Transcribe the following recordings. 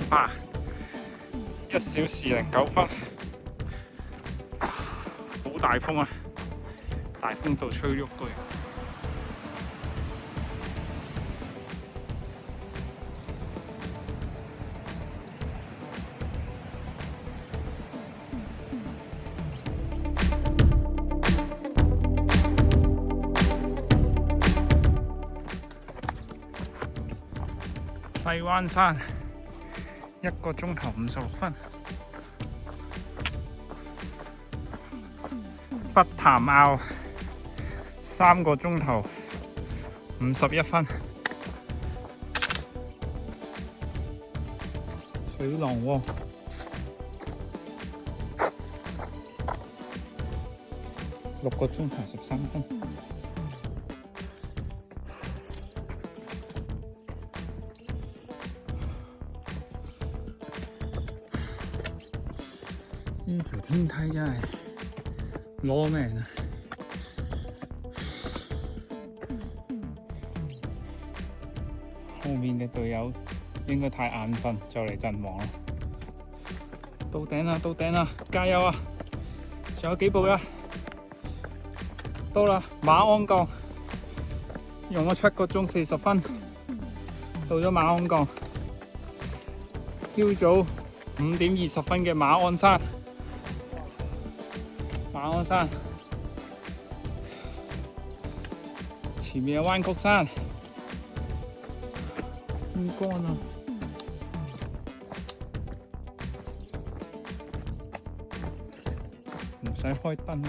花，1小時09分，好大風啊！大風到吹喐居。西灣山1個鐘頭56分，北潭坳3個鐘頭51分，水浪窩6個鐘頭13分。呢條天梯真係攞命啊！後面嘅隊友應該太眼瞓，就嚟陣亡啦！到頂啦，到頂啦，加油啊！仲有幾步呀？到啦，馬鞍崗，用咗7個鐘40分，到咗馬鞍崗。朝早5點20分嘅馬鞍山。馬鞍山前面有灣曲山，天光啊！唔使開燈啊！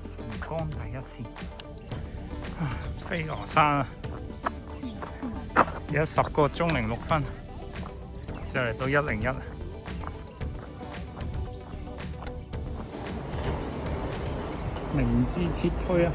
晨光第一線。飛鵝山啊！而家10個鐘06分，就嚟到101。明知撤退啊！